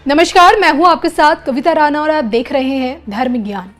नमस्कार, मैं हूं आपके साथ कविता राणा और आप देख रहे हैं धर्म ज्ञान।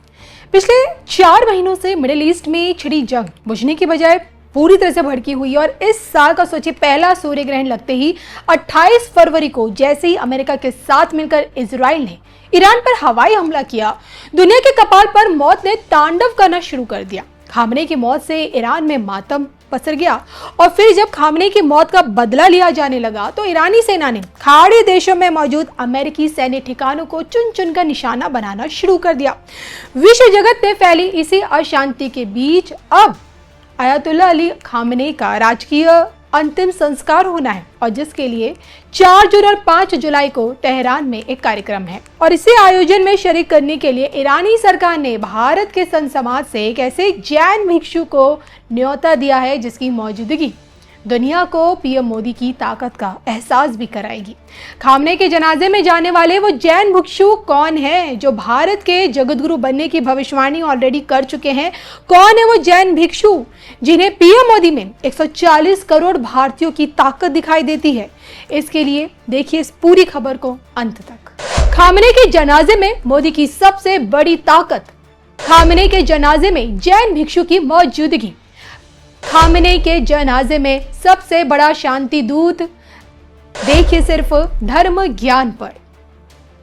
पिछले 4 महीनों से मिडिल ईस्ट में छिड़ी जंग बुझने की बजाय पूरी तरह से भड़की हुई और इस साल का सोचिए पहला सूर्य ग्रहण लगते ही 28 फरवरी को जैसे ही अमेरिका के साथ मिलकर इजराइल ने ईरान पर हवाई हमला किया, दुनिया के कपाल पर मौत ने तांडव करना शुरू कर दिया। खामने की मौत से ईरान में मातम पसर गया और फिर जब खामने की मौत का बदला लिया जाने लगा तो ईरानी सेना ने खाड़ी देशों में मौजूद अमेरिकी सैन्य ठिकानों को चुन चुनकर निशाना बनाना शुरू कर दिया। विश्व जगत में फैली इसी अशांति के बीच अब अयातुल्ला अली खामनेई का राजकीय अंतिम संस्कार होना है और जिसके लिए 4 जून और 5 जुलाई को तेहरान में एक कार्यक्रम है और इसे आयोजन में शरीक करने के लिए ईरानी सरकार ने भारत के संत समाज से एक ऐसे जैन भिक्षु को न्योता दिया है जिसकी मौजूदगी दुनिया को पीएम मोदी की ताकत का एहसास भी कराएगी। खामनेई के जनाजे में जाने वाले वो जैन भिक्षु कौन है जो भारत के जगतगुरु बनने की भविष्यवाणी ऑलरेडी कर चुके हैं? कौन है वो जैन भिक्षु जिन्हें पीएम मोदी में 140 करोड़ भारतीयों की ताकत दिखाई देती है? इसके लिए देखिए इस पूरी खबर को अंत तक। खामनेई के जनाजे में मोदी की सबसे बड़ी ताकत, खामनेई के जनाजे में जैन भिक्षु की मौजूदगी। खामनेई के जनाजे में सबसे बड़ा शांति दूत, देखिए सिर्फ धर्म ज्ञान पर।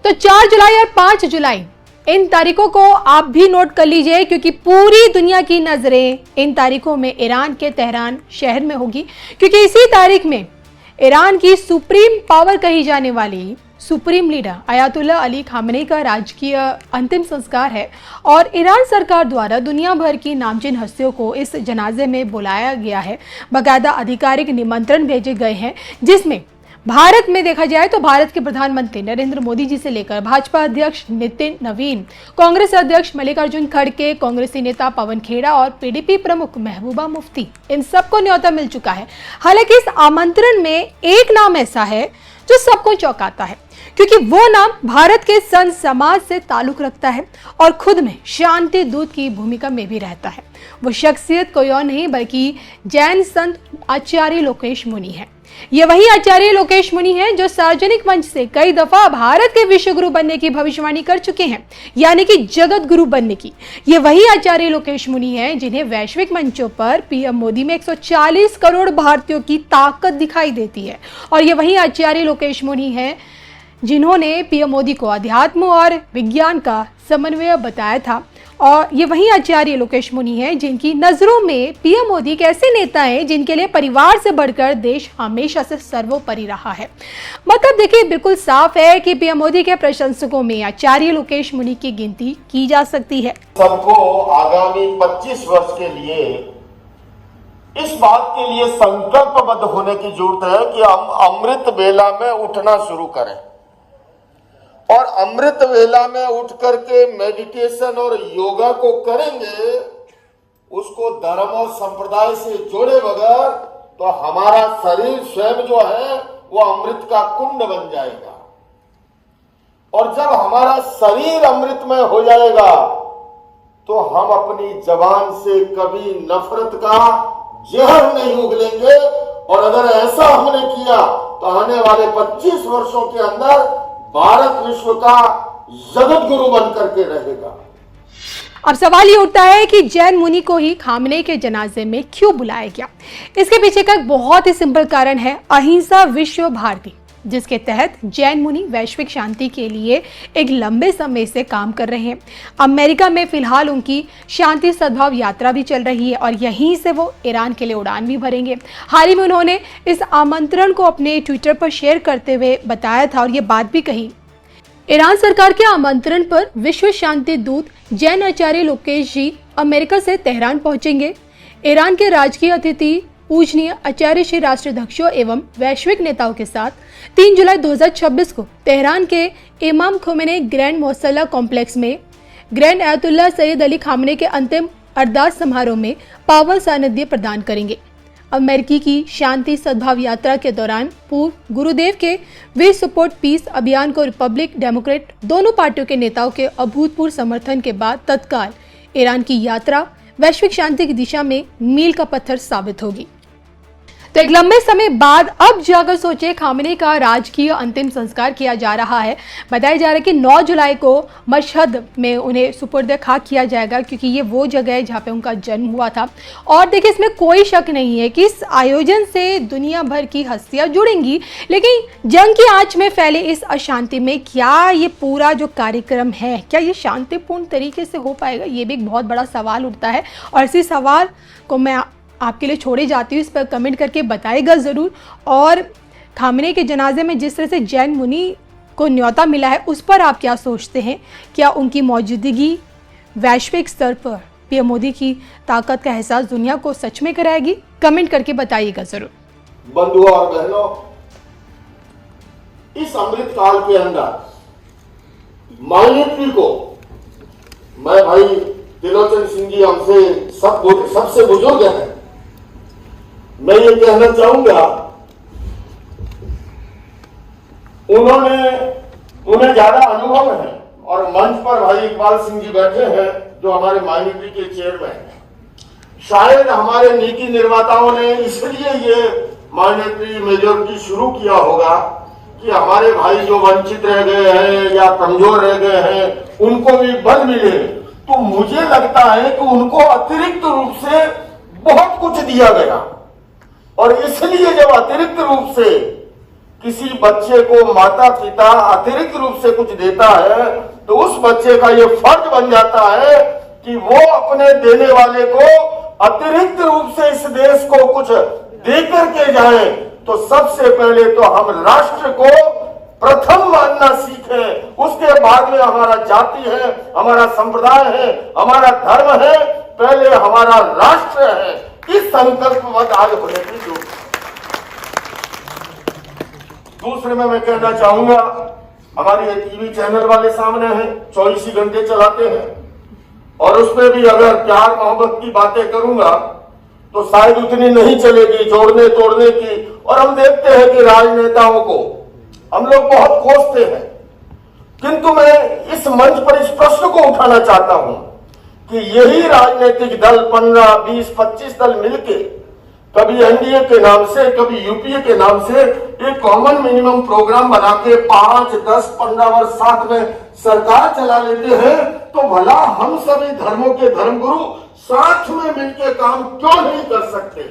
तो 4 जुलाई और 5 जुलाई इन तारीखों को आप भी नोट कर लीजिए क्योंकि पूरी दुनिया की नजरें इन तारीखों में ईरान के तेहरान शहर में होगी, क्योंकि इसी तारीख में ईरान की सुप्रीम पावर कही जाने वाली supreme leader Ayatollah Ali Khamenei का राजकीय अंतिम संस्कार है और ईरान सरकार द्वारा दुनिया भर की नामचीन हस्तियों को इस जनाजे में बुलाया गया है। बाकायदा आधिकारिक निमंत्रण भेजे गए हैं जिसमें भारत में देखा जाए तो भारत के प्रधानमंत्री नरेंद्र मोदी जी से लेकर भाजपा अध्यक्ष नितिन नवीन, कांग्रेस अध्यक्ष मल्लिकार्जुन खड़गे, कांग्रेसी नेता पवन खेड़ा और पीडीपी प्रमुख महबूबा मुफ्ती, इन सबको न्योता मिल चुका है। हालांकि इस आमंत्रण में एक नाम ऐसा है जो सबको चौंकाता है क्योंकि वो नाम भारत के संत समाज से ताल्लुक रखता है और खुद में शांति दूत की भूमिका में भी रहता है। वो शख्सियत कोई और नहीं बल्कि जैन संत आचार्य लोकेश मुनि है। ये वही आचार्य लोकेश मुनि हैं जो सार्वजनिक मंच से कई दफा भारत के विश्व गुरु बनने की भविष्यवाणी कर चुके हैं, यानी कि जगत गुरु बनने की। ये वही आचार्य लोकेश मुनि हैं जिन्हें वैश्विक मंचों पर पीएम मोदी में 140 करोड़ भारतीयों की ताकत दिखाई देती है और ये वही आचार्य लोकेश मुनि हैं जिन्होंने पीएम मोदी को अध्यात्म और विज्ञान का समन्वय बताया था और ये वही आचार्य लोकेश मुनि हैं जिनकी नजरों में पीएम मोदी एक ऐसे नेता हैं जिनके लिए परिवार से बढ़कर देश हमेशा से सर्वोपरि रहा है। मतलब देखिए बिल्कुल साफ है कि पीएम मोदी के प्रशंसकों में आचार्य लोकेश मुनि की गिनती की जा सकती है। सबको आगामी 25 वर्ष के लिए इस बात के लिए संकल्पबद्ध होने की जरूरत है कि हम अमृत वेला में उठना शुरू करें और अमृत वेला में उठ करके मेडिटेशन और योगा को करेंगे, उसको धर्म और संप्रदाय से जोड़े बगैर तो हमारा शरीर स्वयं जो है वो अमृत का कुंड बन जाएगा और जब हमारा शरीर अमृतमय हो जाएगा तो हम अपनी जबान से कभी नफरत का जहर नहीं उगलेंगे और अगर ऐसा हमने किया तो आने वाले 25 वर्षों के अंदर भारत विश्व का जगत गुरु बनकर के रहेगा। अब सवाल ये उठता है कि जैन मुनि को ही खामनेई के जनाजे में क्यों बुलाया गया? इसके पीछे का एक बहुत ही सिंपल कारण है अहिंसा विश्व भारती, जिसके तहत जैन मुनि वैश्विक शांति के लिए एक लंबे समय से काम कर रहे हैं। अमेरिका में फिलहाल उनकी शांति सद्भाव यात्रा भी चल रही है और यहीं से वो ईरान के लिए उड़ान भी भरेंगे। हाल ही में उन्होंने इस आमंत्रण को अपने ट्विटर पर शेयर करते हुए बताया था और ये बात भी कही, ईरान सरकार के आमंत्रण पर विश्व शांति दूत जैन आचार्य लोकेश जी अमेरिका से तेहरान पहुंचेंगे। ईरान के राजकीय अतिथि पूजनीय आचार्य श्री राष्ट्राध्यक्षों एवं वैश्विक नेताओं के साथ 3 जुलाई 2026 को तेहरान के इमाम खोमेनी ग्रैंड मोसल्ला कॉम्प्लेक्स में grand Ayatollah Syed Ali Khamenei के अंतिम अरदास समारोह में पावन सानिध्य प्रदान करेंगे। अमेरिकी की शांति सद्भाव यात्रा के दौरान पूर्व गुरुदेव के वी सपोर्ट पीस अभियान को रिपब्लिक डेमोक्रेट दोनों पार्टियों के नेताओं के अभूतपूर्व समर्थन के बाद तत्काल ईरान की यात्रा वैश्विक शांति की दिशा में मील का पत्थर साबित होगी। तो एक लंबे समय बाद अब जाकर सोचे खामनेई का राजकीय अंतिम संस्कार किया जा रहा है। बताया जा रहा है कि 9 जुलाई को मशहद में उन्हें सुपुर्द खाक किया जाएगा, क्योंकि ये वो जगह है जहाँ पे उनका जन्म हुआ था। और देखिए, इसमें कोई शक नहीं है कि इस आयोजन से दुनिया भर की हस्तियां जुड़ेंगी, लेकिन जंग की आंच में फैले इस अशांति में क्या ये पूरा जो कार्यक्रम है, क्या ये शांतिपूर्ण तरीके से हो पाएगा, ये भी एक बहुत बड़ा सवाल उठता है। और इसी सवाल को मैं आपके लिए छोड़े जाती हूँ, इस पर कमेंट करके बताइएगा ज़रूर। और खामनेई के जनाजे में जिस तरह से जैन मुनि को न्योता मिला है, उस पर आप क्या सोचते हैं? क्या उनकी मौजूदगी वैश्विक स्तर पर पीएम मोदी की ताकत का एहसास दुनिया को सच में कराएगी? कमेंट करके बताइएगा ज़रूर। बंधुओं और बहनों, इस अमृत काल के अंदर मायावती को मैं, भाई त्रिलोचन सिंह जी हमसे सबसे बुजुर्ग हैं, मैं ये कहना चाहूंगा, उन्हें ज्यादा अनुभव है। और मंच पर भाई इकबाल सिंह जी बैठे हैं जो हमारे मायावती के चेयरमैन हैं। शायद हमारे नीति निर्माताओं ने इसलिए ये मायावती मेजोरिटी शुरू किया होगा कि हमारे भाई जो वंचित रह गए हैं या कमजोर रह गए हैं उनको भी बल मिले। तो मुझे लगता है कि उनको अतिरिक्त रूप से बहुत कुछ दिया गया, और इसलिए जब अतिरिक्त रूप से किसी बच्चे को माता पिता अतिरिक्त रूप से कुछ देता है, तो उस बच्चे का ये फर्ज बन जाता है कि वो अपने देने वाले को अतिरिक्त रूप से इस देश को कुछ दे करके जाए। तो सबसे पहले तो हम राष्ट्र को प्रथम मानना सीखें, उसके बाद में हमारा जाति है, हमारा संप्रदाय है, हमारा धर्म है, पहले हमारा राष्ट्र है। इस संकल्पवत आज होने की जरूरत है। दूसरे में मैं कहना चाहूंगा, हमारे ये टीवी चैनल वाले सामने हैं, 24 ही घंटे चलाते हैं, और उसमें भी अगर प्यार मोहब्बत की बातें करूंगा तो शायद उतनी नहीं चलेगी जोड़ने तोड़ने की। और हम देखते हैं कि राजनेताओं को हम लोग बहुत कोसते हैं, किंतु मैं इस मंच पर इस प्रश्न को उठाना चाहता हूं कि यही राजनीतिक दल 15, 20, 25 दल मिलके कभी एनडीए के नाम से, कभी यूपीए के नाम से एक कॉमन मिनिमम प्रोग्राम बना के 5, 10, 15 वर्ष साथ में सरकार चला लेते हैं, तो भला हम सभी धर्मों के धर्मगुरु साथ में मिलकर काम क्यों नहीं कर सकते?